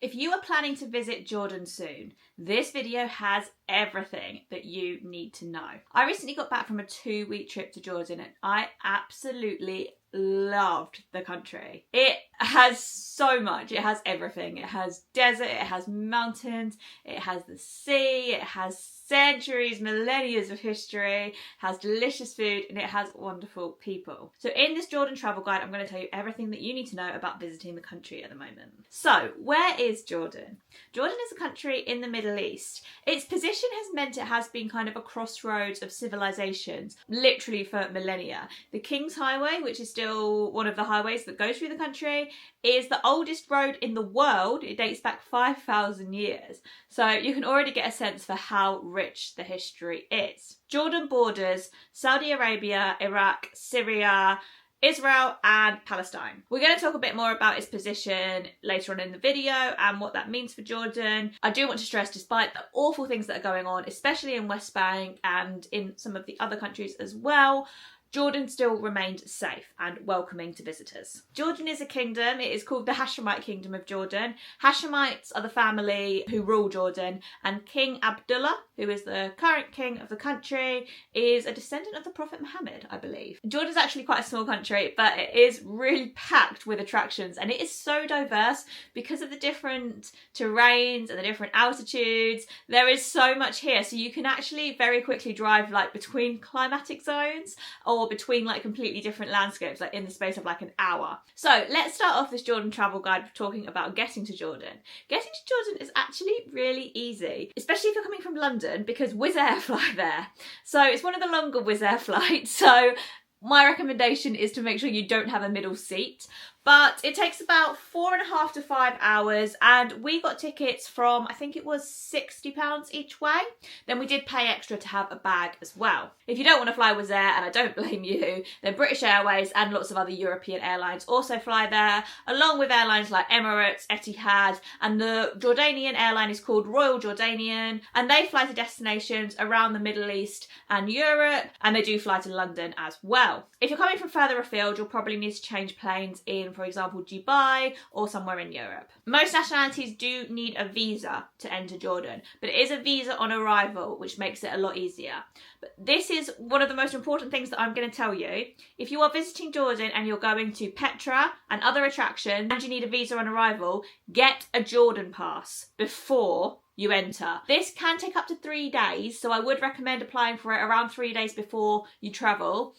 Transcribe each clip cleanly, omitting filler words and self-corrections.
If you are planning to visit Jordan soon, this video has everything that you need to know. I recently got back from a 2-week trip to Jordan and I absolutely loved the country. It has so much. It has everything. It has desert, it has mountains, it has the sea, it has centuries, millennia of history, it has delicious food, and it has wonderful people. So in this Jordan travel guide, I'm going to tell you everything that you need to know about visiting the country at the moment. So where is Jordan? Jordan is a country in the Middle East. Its position has meant it has been kind of a crossroads of civilizations, literally for millennia. The King's Highway, which is still one of the highways that goes through the country, is the oldest road in the world. It dates back 5,000 years. So you can already get a sense for how rich the history is. Jordan borders Saudi Arabia, Iraq, Syria, Israel and Palestine. We're going to talk a bit more about its position later on in the video and what that means for Jordan. I do want to stress, despite the awful things that are going on, especially in West Bank and in some of the other countries as well, Jordan still remained safe and welcoming to visitors. Jordan is a kingdom. It is called the Hashemite Kingdom of Jordan. Hashemites are the family who rule Jordan, and King Abdullah, who is the current king of the country, is a descendant of the Prophet Muhammad, I believe. Jordan's actually quite a small country, but it is really packed with attractions, and it is so diverse because of the different terrains and the different altitudes. There is so much here, so you can actually very quickly drive like between climatic zones or between like completely different landscapes, like in the space of like an hour. So let's start off this Jordan travel guide talking about getting to Jordan. Getting to Jordan is actually really easy, especially if you're coming from London, because Wizz Air fly there. So it's one of the longer Wizz Air flights. So my recommendation is to make sure you don't have a middle seat. But it takes about 4.5 to 5 hours, and we got tickets from, I think it was £60 each way. Then we did pay extra to have a bag as well. If you don't want to fly Wizz Air, and I don't blame you, then British Airways and lots of other European airlines also fly there, along with airlines like Emirates, Etihad, and the Jordanian airline is called Royal Jordanian, and they fly to destinations around the Middle East and Europe, and they do fly to London as well. If you're coming from further afield, you'll probably need to change planes in, for example, Dubai or somewhere in Europe. Most nationalities do need a visa to enter Jordan, but it is a visa on arrival, which makes it a lot easier. But this is one of the most important things that I'm going to tell you. If you are visiting Jordan and you're going to Petra and other attractions and you need a visa on arrival, get a Jordan pass before you enter. This can take up to 3 days, so I would recommend applying for it around 3 days before you travel.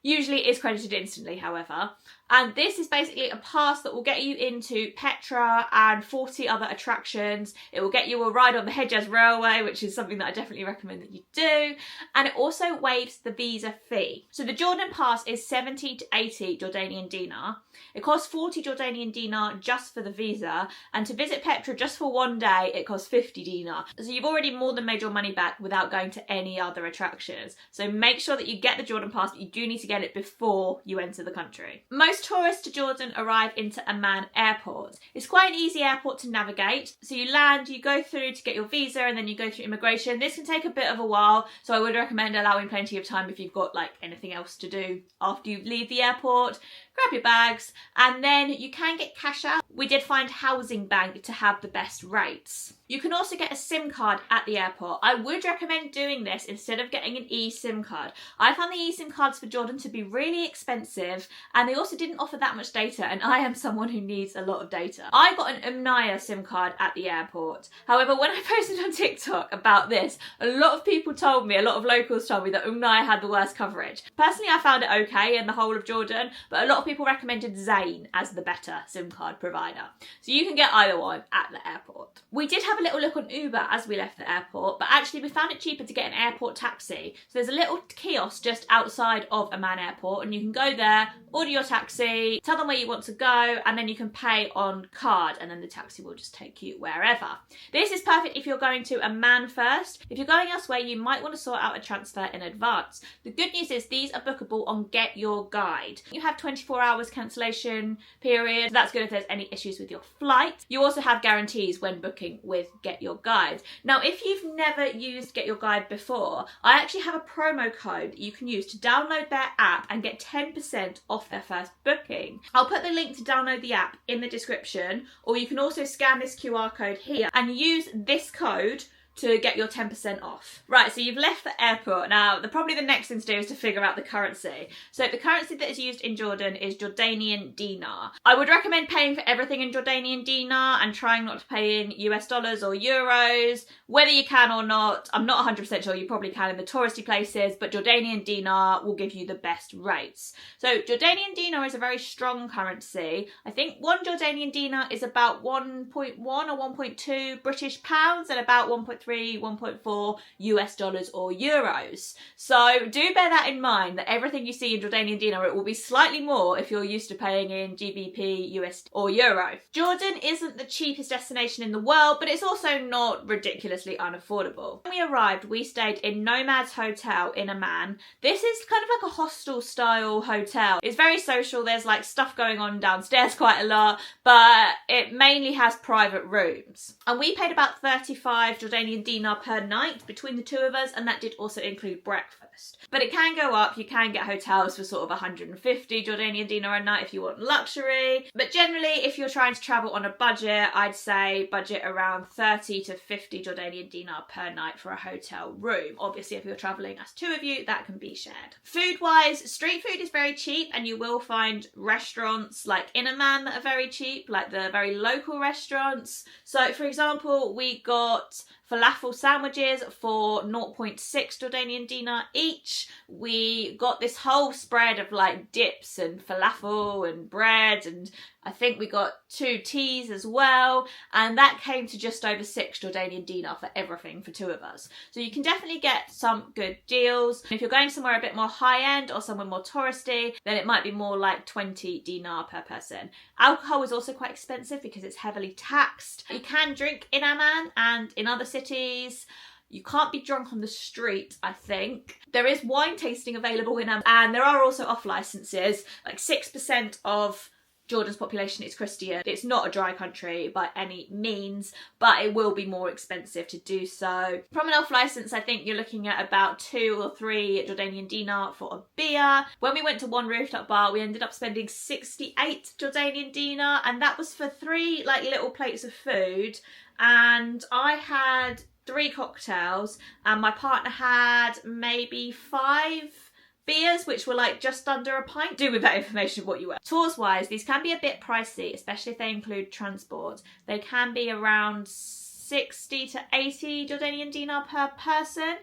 Usually it is credited instantly, however. And this is basically a pass that will get you into Petra and 40 other attractions. It will get you a ride on the Hejaz Railway, which is something that I definitely recommend that you do. And it also waives the visa fee. So the Jordan pass is 70 to 80 Jordanian dinar. It costs 40 Jordanian dinar just for the visa. And to visit Petra just for 1 day, it costs 50 dinar. So you've already more than made your money back without going to any other attractions. So make sure that you get the Jordan pass, but you do need to get it before you enter the country. Most tourists to Jordan arrive into Amman Airport. It's quite an easy airport to navigate. So you land, you go through to get your visa, and then you go through immigration. This can take a bit of a while, so I would recommend allowing plenty of time if you've got like anything else to do after you leave the airport. Grab your bags, and then you can get cash out. We did find Housing Bank to have the best rates. You can also get a SIM card at the airport. I would recommend doing this instead of getting an eSIM card. I found the eSIM cards for Jordan to be really expensive, and they also didn't offer that much data, and I am someone who needs a lot of data. I got an SIM card at the airport. However, when I posted on TikTok about this, a lot of people told me, a lot of locals told me that had the worst coverage. Personally, I found it okay in the whole of Jordan, but a lot of people recommended Zain as the better SIM card provider. So you can get either one at the airport. We did have a little look on Uber as we left the airport, but actually we found it cheaper to get an airport taxi. So there's a little kiosk just outside of Amman Airport, and you can go there, order your taxi, tell them where you want to go, and then you can pay on card, and then the taxi will just take you wherever. This is perfect if you're going to Amman first. If you're going elsewhere, you might want to sort out a transfer in advance. The good news is these are bookable on Get Your Guide. You have 24 hours cancellation period. That's good if there's any issues with your flight. You also have guarantees when booking with Get Your Guide. Now, if you've never used Get Your Guide before, I actually have a promo code that you can use to download their app and get 10% off their first booking. I'll put the link to download the app in the description, or you can also scan this QR code here and use this code to get your 10% off. Right, so you've left the airport. Now, probably the next thing to do is to figure out the currency. So the currency that is used in Jordan is Jordanian dinar. I would recommend paying for everything in Jordanian dinar and trying not to pay in US dollars or euros. Whether you can or not, I'm not 100% sure. You probably can in the touristy places, but Jordanian dinar will give you the best rates. So Jordanian dinar is a very strong currency. I think one Jordanian dinar is about 1.1 or 1.2 British pounds and about 1.3, 1.4 US dollars or euros. So do bear that in mind, that everything you see in Jordanian dinar, it will be slightly more if you're used to paying in GBP, US or euro. Jordan isn't the cheapest destination in the world, but it's also not ridiculously unaffordable. When we arrived, we stayed in Nomad's hotel in Amman. This is kind of like a hostel style hotel. It's very social, there's like stuff going on downstairs quite a lot, but it mainly has private rooms. And we paid about 35 Jordanian dinar per night between the two of us, and that did also include breakfast. But it can go up. You can get hotels for sort of 150 Jordanian dinar a night if you want luxury. But generally, if you're trying to travel on a budget, I'd say budget around 30 to 50 Jordanian dinar per night for a hotel room. Obviously, if you're traveling as two of you, that can be shared. Food-wise, street food is very cheap, and you will find restaurants like in Amman that are very cheap, like the very local restaurants. So, for example, we got falafel sandwiches for 0.6 Jordanian dinar each. We got this whole spread of like dips and falafel and bread, and I think we got 2 teas as well, and that came to just over 6 Jordanian dinar for everything for two of us. So you can definitely get some good deals. If you're going somewhere a bit more high-end or somewhere more touristy, then it might be more like 20 dinar per person. Alcohol is also quite expensive because it's heavily taxed. You can drink in Amman and in other cities. You can't be drunk on the street, I think. There is wine tasting available in Amman, and there are also off licenses. Like 6% of Jordan's population is Christian. It's not a dry country by any means, but it will be more expensive to do so. From an off license, I think you're looking at about 2 or 3 Jordanian dinar for a beer. When we went to one rooftop bar, we ended up spending 68 Jordanian dinar, and that was for 3 like little plates of food. And I had 3 cocktails, and my partner had maybe 5 beers, which were like just under a pint. Do with that information what you want. Tours wise, these can be a bit pricey, especially if they include transport. They can be around 60 to 80 Jordanian dinar per person.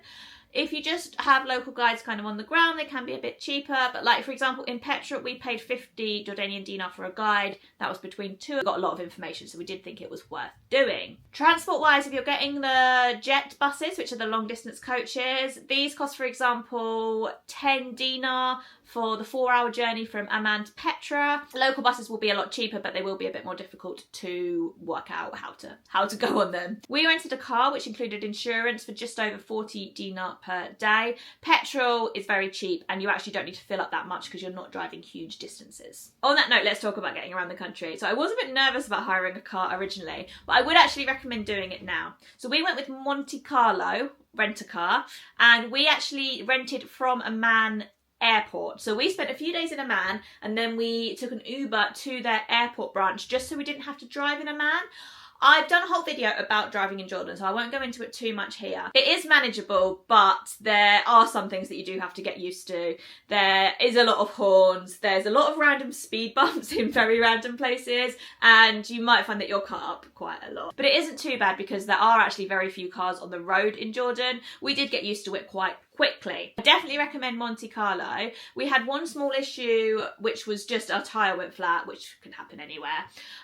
If you just have local guides kind of on the ground, they can be a bit cheaper. But like, for example, in Petra, we paid 50 Jordanian dinar for a guide. That was between 2. We got a lot of information, so we did think it was worth doing. Transport-wise, if you're getting the jet buses, which are the long-distance coaches, these cost, for example, 10 dinar for the 4-hour journey from Amman to Petra. Local buses will be a lot cheaper, but they will be a bit more difficult to work out how to go on them. We rented a car, which included insurance, for just over 40 dinar per day. Petrol is very cheap, and you actually don't need to fill up that much because you're not driving huge distances. On that note, let's talk about getting around the country. So I was a bit nervous about hiring a car originally, but I would actually recommend doing it now. So we went with Monte Carlo Rent-A-Car, and we actually rented from Amman airport. So we spent a few days in Amman, and then we took an Uber to their airport branch just so we didn't have to drive in Amman. I've done a whole video about driving in Jordan, so I won't go into it too much here. It is manageable, but there are some things that you do have to get used to. There is a lot of horns, there's a lot of random speed bumps in very random places, and you might find that you're cut up quite a lot. But it isn't too bad because there are actually very few cars on the road in Jordan. We did get used to it quite quickly. I definitely recommend Monte Carlo. We had one small issue, which was just our tyre went flat, which can happen anywhere.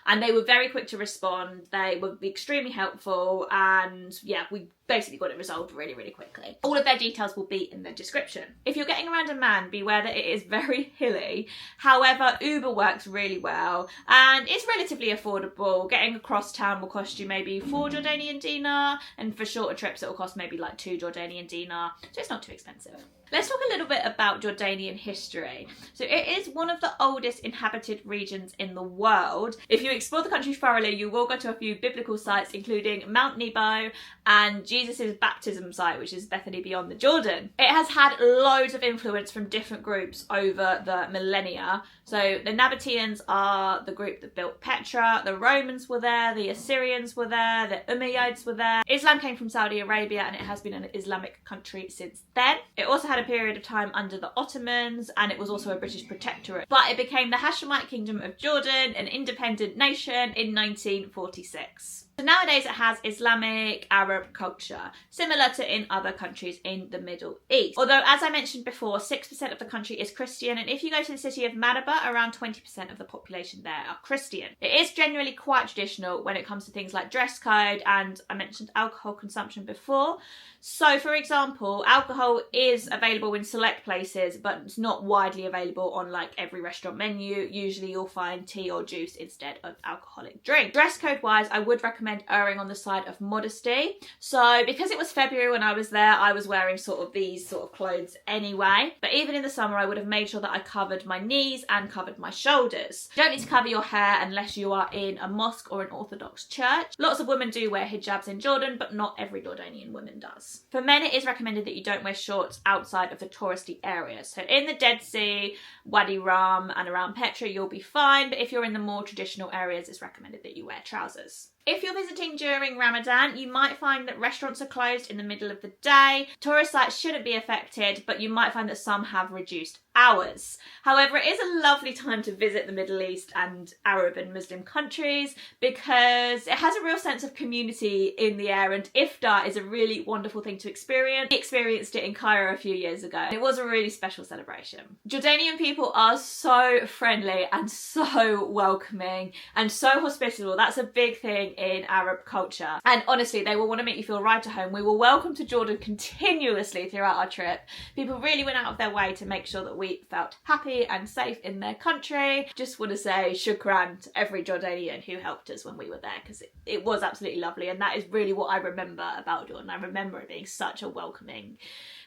And they were very quick to respond. They were extremely helpful, and yeah, we basically got it resolved really, really quickly. All of their details will be in the description. If you're getting around Amman, beware that it is very hilly. However, Uber works really well, and it's relatively affordable. Getting across town will cost you maybe 4 Jordanian dinar, and for shorter trips it will cost maybe like 2 Jordanian dinar, so it's not too expensive. Let's talk a little bit about Jordanian history. So it is one of the oldest inhabited regions in the world. If you explore the country thoroughly, you will go to a few biblical sites, including Mount Nebo and Jesus' baptism site, which is Bethany beyond the Jordan. It has had loads of influence from different groups over the millennia. So the Nabateans are the group that built Petra, the Romans were there, the Assyrians were there, the Umayyads were there. Islam came from Saudi Arabia and it has been an Islamic country since then. It also had a period of time under the Ottomans and it was also a British protectorate. But it became the Hashemite Kingdom of Jordan, an independent nation, in 1946. So nowadays it has Islamic Arab culture, similar to in other countries in the Middle East. Although, as I mentioned before, 6% of the country is Christian, and if you go to the city of Madaba, around 20% of the population there are Christian. It is generally quite traditional when it comes to things like dress code, and I mentioned alcohol consumption before. So, for example, alcohol is available in select places, but it's not widely available on like every restaurant menu. Usually you'll find tea or juice instead of alcoholic drink. Dress code wise, I would recommend erring on the side of modesty. So because it was February when I was there, I was wearing these sort of clothes anyway. But even in the summer, I would have made sure that I covered my knees and covered my shoulders. You don't need to cover your hair unless you are in a mosque or an Orthodox church. Lots of women do wear hijabs in Jordan, but not every Jordanian woman does. For men, it is recommended that you don't wear shorts outside of the touristy areas. So in the Dead Sea, Wadi Rum and around Petra, you'll be fine. But if you're in the more traditional areas, it's recommended that you wear trousers. If you're visiting during Ramadan, you might find that restaurants are closed in the middle of the day. Tourist sites shouldn't be affected, but you might find that some have reduced hours. However, it is a lovely time to visit the Middle East and Arab and Muslim countries because it has a real sense of community in the air, and iftar is a really wonderful thing to experience. We experienced it in Cairo a few years ago, and it was a really special celebration. Jordanian people are so friendly and so welcoming and so hospitable. That's a big thing in Arab culture, and honestly they will want to make you feel right at home. We were welcomed to Jordan continuously throughout our trip. People really went out of their way to make sure that we felt happy and safe in their country. Just want to say shukran to every Jordanian who helped us when we were there, because it was absolutely lovely, and that is really what I remember about Jordan. I remember it being such a welcoming,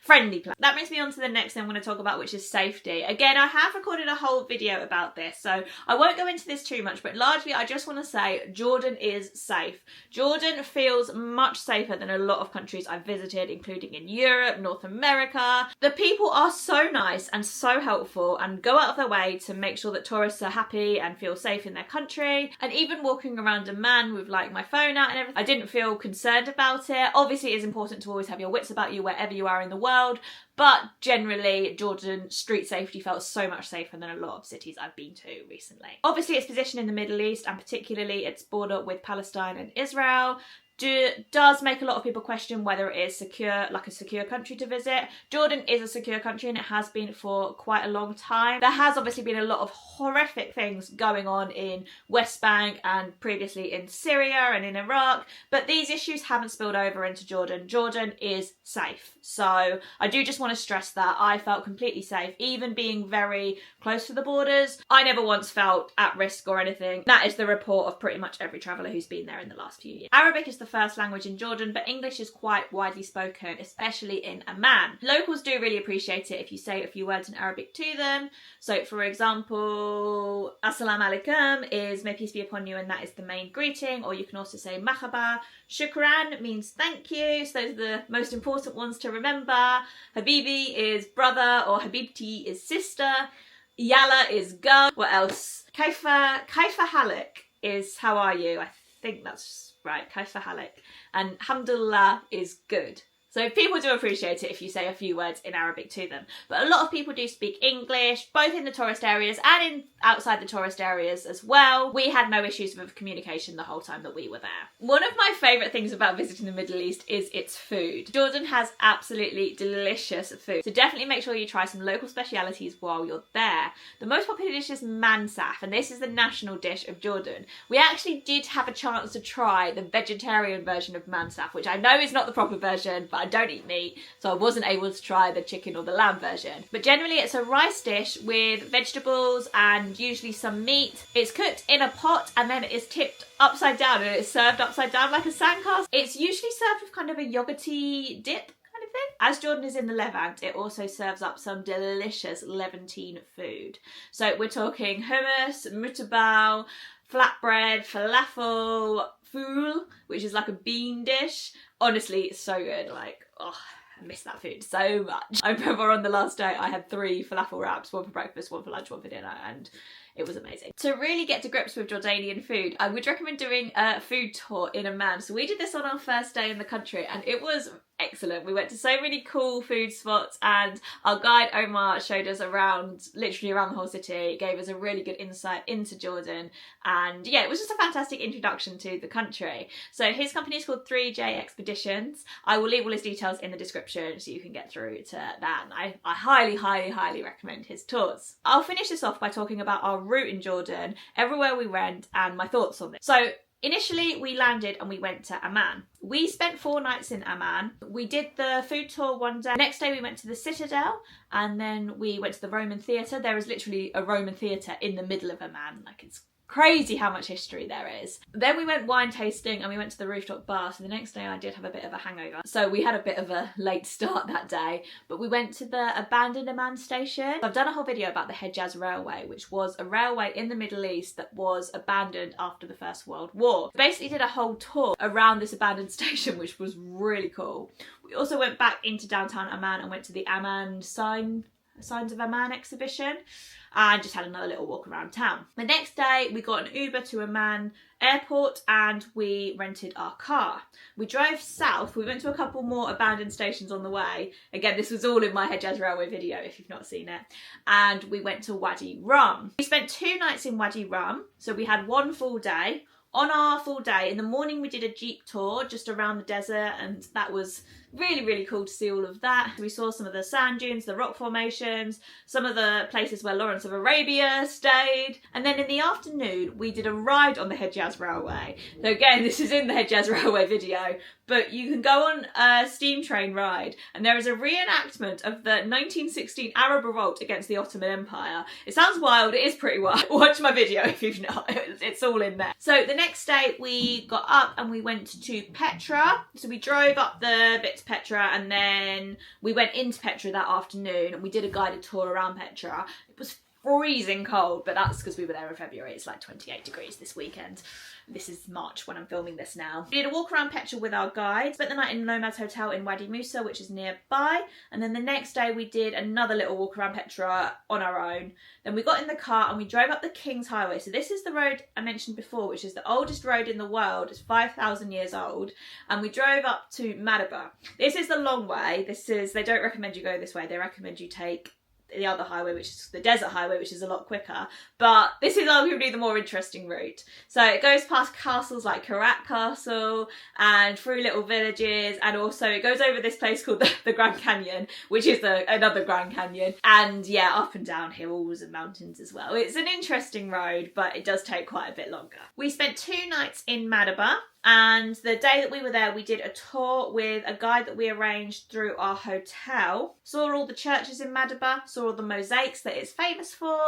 friendly place. That brings me on to the next thing I'm going to talk about, which is safety. Again, I have recorded a whole video about this, so I won't go into this too much, but largely I just want to say Jordan is safe. Jordan feels much safer than a lot of countries I've visited, including in Europe, North America. The people are so nice and so helpful and go out of their way to make sure that tourists are happy and feel safe in their country. And even walking around Amman with like my phone out and everything, I didn't feel concerned about it. Obviously, it is important to always have your wits about you wherever you are in the world, but generally Jordan street safety felt so much safer than a lot of cities I've been to recently. Obviously, its position in the Middle East and particularly its border with Palestine and Israel does make a lot of people question whether it is secure, like a secure country to visit. Jordan is a secure country and it has been for quite a long time. There has obviously been a lot of horrific things going on in West Bank and previously in Syria and in Iraq, but these issues haven't spilled over into Jordan. Jordan is safe. So I do just want to stress that I felt completely safe, even being very close to the borders. I never once felt at risk or anything. That is the report of pretty much every traveller who's been there in the last few years. Arabic is the first language in Jordan, but English is quite widely spoken, especially in Amman. Locals do really appreciate it if you say a few words in Arabic to them. So for example, Assalamu alaikum is may peace be upon you, and that is the main greeting, or you can also say Mahaba. Shukran means thank you, so those are the most important ones to remember. Habibi is brother, or Habibti is sister. Yalla is go. What else? Kaifa halik is how are you? I think that's right, Kaifa halik. And Hamdulillah is good. So people do appreciate it if you say a few words in Arabic to them. But a lot of people do speak English, both in the tourist areas and outside the tourist areas as well. We had no issues with communication the whole time that we were there. One of my favourite things about visiting the Middle East is its food. Jordan has absolutely delicious food. So definitely make sure you try some local specialities while you're there. The most popular dish is mansaf, and this is the national dish of Jordan. We actually did have a chance to try the vegetarian version of mansaf, which I know is not the proper version, but I don't eat meat, so I wasn't able to try the chicken or the lamb version. But generally it's a rice dish with vegetables and usually some meat. It's cooked in a pot and then it is tipped upside down and it's served upside down like a sandcastle. It's usually served with kind of a yogurty dip kind of thing. As Jordan is in the Levant, it also serves up some delicious Levantine food. So we're talking hummus, mutabal, flatbread, falafel, fool, which is like a bean dish. Honestly, it's so good. Like, oh, I miss that food so much. I remember on the last day I had 3 falafel wraps, one for breakfast, one for lunch, one for dinner, and it was amazing. To really get to grips with Jordanian food, I would recommend doing a food tour in Amman. So we did this on our first day in the country and it was excellent. We went to so many cool food spots and our guide Omar showed us around, literally around the whole city, gave us a really good insight into Jordan, and yeah, it was just a fantastic introduction to the country. So his company is called 3J Expeditions. I will leave all his details in the description so you can get through to that, and I highly recommend his tours. I'll finish this off by talking about our route in Jordan, everywhere we went, and my thoughts on this. So initially, we landed and we went to Amman. We spent 4 nights in Amman. We did the food tour one day. Next day we went to the Citadel and then we went to the Roman Theatre. There is literally a Roman theatre in the middle of Amman. Like, it's crazy how much history there is. Then we went wine tasting and we went to the rooftop bar. So the next day I did have a bit of a hangover. So we had a bit of a late start that day, but we went to the abandoned Amman station. I've done a whole video about the Hejaz Railway, which was a railway in the Middle East that was abandoned after the First World War. Basically did a whole tour around this abandoned station, which was really cool. We also went back into downtown Amman and went to the Amman Signs of Amman exhibition and just had another little walk around town. The next day we got an Uber to Amman airport and we rented our car. We drove south. We went to a couple more abandoned stations on the way. Again, this was all in my Hejaz Railway video if you've not seen it. And we went to Wadi Rum. We spent 2 nights in Wadi Rum, so we had 1 full day. On our full day, in the morning we did a jeep tour just around the desert, and that was really cool to see all of that. We saw some of the sand dunes, the rock formations, some of the places where Lawrence of Arabia stayed. And then in the afternoon, we did a ride on the Hejaz Railway. So again, this is in the Hejaz Railway video, but you can go on a steam train ride and there is a reenactment of the 1916 Arab revolt against the Ottoman Empire. It sounds wild, it is pretty wild. Watch my video if you've not, it's all in there. So the next day we got up and we went to Petra. So we drove up the bit to Petra and then we went into Petra that afternoon and we did a guided tour around Petra. It was freezing cold, but that's because we were there in February. It's like 28 degrees this weekend. This is March when I'm filming this now. We did a walk around Petra with our guide, spent the night in Nomad's hotel in Wadi Musa, which is nearby, and then the next day we did another little walk around Petra on our own. Then we got in the car and we drove up the King's Highway. So this is the road I mentioned before, which is the oldest road in the world. It's 5,000 years old, and we drove up to Madaba. This is the long way. They don't recommend you go this way. They recommend you take the other highway, which is the desert highway, which is a lot quicker, but this is arguably the more interesting route. So it goes past castles like Karat Castle and through little villages, and also it goes over this place called the Grand Canyon, which is another Grand Canyon, and yeah, up and down hills and mountains as well. It's an interesting road, but it does take quite a bit longer. We spent 2 nights in Madaba, and the day that we were there, we did a tour with a guide that we arranged through our hotel. Saw all the churches in Madaba, saw all the mosaics that it's famous for,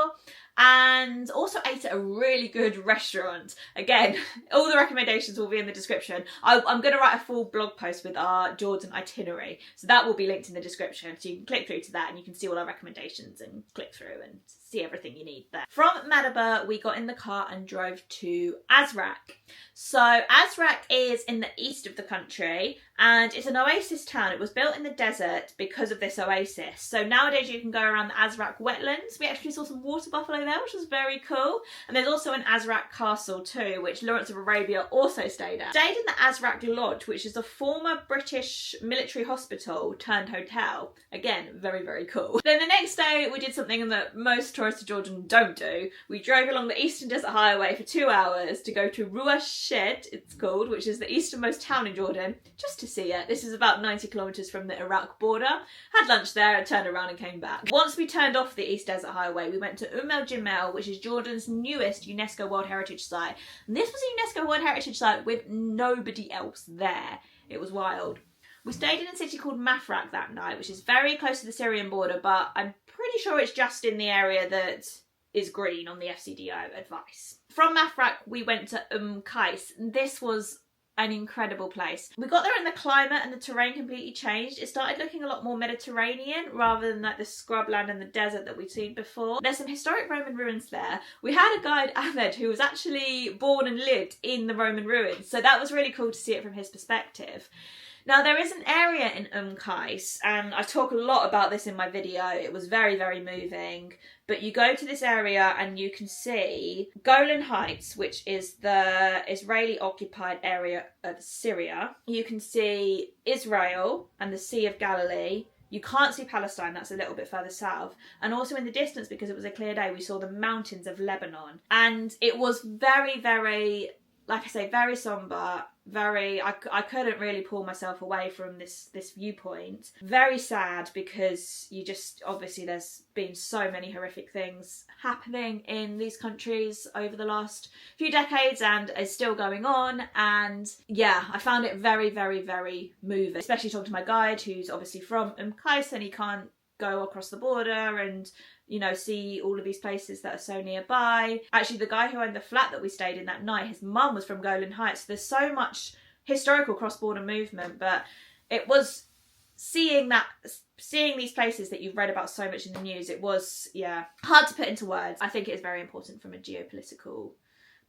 and also ate at a really good restaurant. Again, all the recommendations will be in the description. I'm going to write a full blog post with our Jordan itinerary, so that will be linked in the description, so you can click through to that and you can see all our recommendations and click through and see everything you need there. From Madaba, we got in the car and drove to Azraq. So Azraq is in the east of the country and it's an oasis town. It was built in the desert because of this oasis. So nowadays you can go around the Azraq wetlands. We actually saw some water buffalo there, which was very cool. And there's also an Azraq castle too, which Lawrence of Arabia also stayed at. Stayed in the Azraq Lodge, which is a former British military hospital turned hotel. Again, very cool. Then the next day we did something that most tourists to Jordan don't do. We drove along the Eastern Desert Highway for 2 hours to go to Ruashed, it's called, which is the easternmost town in Jordan, just to see it. This is about 90 kilometres from the Iraq border. Had lunch there, turned around and came back. Once we turned off the East Desert Highway, we went to Jamel, which is Jordan's newest UNESCO World Heritage Site. And this was a UNESCO World Heritage Site with nobody else there. It was wild. We stayed in a city called Mafraq that night, which is very close to the Syrian border, but I'm pretty sure it's just in the area that is green on the FCDO advice. From Azraq, we went to Qais. This was an incredible place. We got there and the climate and the terrain completely changed. It started looking a lot more Mediterranean rather than like the scrubland and the desert that we'd seen before. There's some historic Roman ruins there. We had a guide, Ahmed, who was actually born and lived in the Roman ruins, so that was really cool to see it from his perspective. Now there is an area in Qais, and I talk a lot about this in my video. It was very, very moving. But you go to this area and you can see Golan Heights, which is the Israeli occupied area of Syria. You can see Israel and the Sea of Galilee. You can't see Palestine, that's a little bit further south. And also in the distance, because it was a clear day, we saw the mountains of Lebanon. And it was very, very, like I say, very sombre. I couldn't really pull myself away from this viewpoint. Very sad, because you just, obviously there's been so many horrific things happening in these countries over the last few decades and is still going on. And yeah, I found it very, very, very moving, especially talking to my guide who's obviously from Qais and he can't go across the border and, you know, see all of these places that are so nearby. Actually, the guy who owned the flat that we stayed in that night, his mum was from Golan Heights. So there's so much historical cross-border movement, but it was seeing these places that you've read about so much in the news, it was, yeah, hard to put into words. I think it is very important from a geopolitical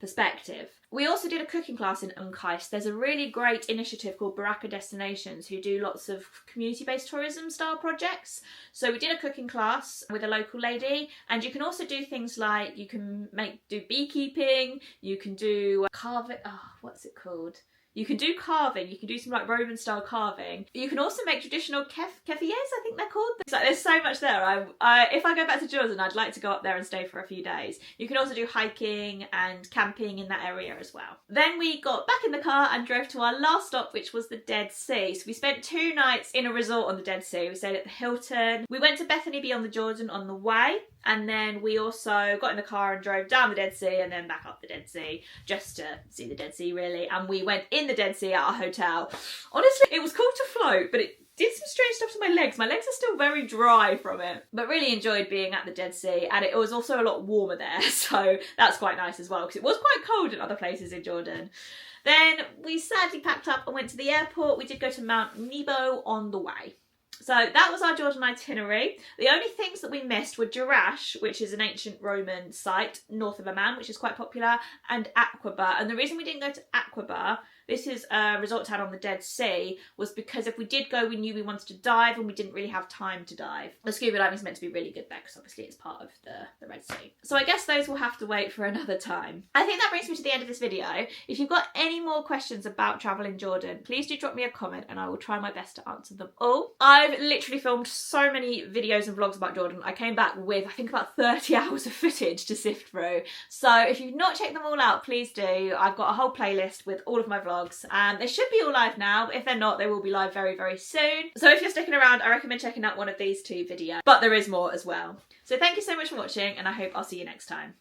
perspective. We also did a cooking class in Qais. There's a really great initiative called Baraka Destinations who do lots of community-based tourism style projects. So we did a cooking class with a local lady, and you can also do things like you can do beekeeping, you can do carving, what's it called? You can do carving, you can do some like Roman style carving. You can also make traditional kefiers, I think they're called. There's so much there. If I go back to Jordan, I'd like to go up there and stay for a few days. You can also do hiking and camping in that area as well. Then we got back in the car and drove to our last stop, which was the Dead Sea. So we spent 2 nights in a resort on the Dead Sea. We stayed at the Hilton. We went to Bethany beyond the Jordan on the way. And then we also got in the car and drove down the Dead Sea and then back up the Dead Sea just to see the Dead Sea, really. And we went in the Dead Sea at our hotel. Honestly, it was cool to float, but it did some strange stuff to my legs. My legs are still very dry from it, but really enjoyed being at the Dead Sea. And it was also a lot warmer there, so that's quite nice as well, because it was quite cold in other places in Jordan. Then we sadly packed up and went to the airport. We did go to Mount Nebo on the way. So that was our Jordan itinerary. The only things that we missed were Jerash, which is an ancient Roman site north of Amman, which is quite popular, and Aqaba. And the reason we didn't go to Aqaba, this is a resort town on the Dead Sea, was because if we did go, we knew we wanted to dive and we didn't really have time to dive. The scuba diving is meant to be really good there because obviously it's part of the Red Sea. So I guess those will have to wait for another time. I think that brings me to the end of this video. If you've got any more questions about travel in Jordan, please do drop me a comment and I will try my best to answer them all. I've literally filmed so many videos and vlogs about Jordan. I came back with, I think, about 30 hours of footage to sift through. So if you've not checked them all out, please do. I've got a whole playlist with all of my vlogs. They should be all live now, but if they're not, they will be live very, very soon. So if you're sticking around, I recommend checking out one of these 2 videos, but there is more as well. So thank you so much for watching and I hope I'll see you next time.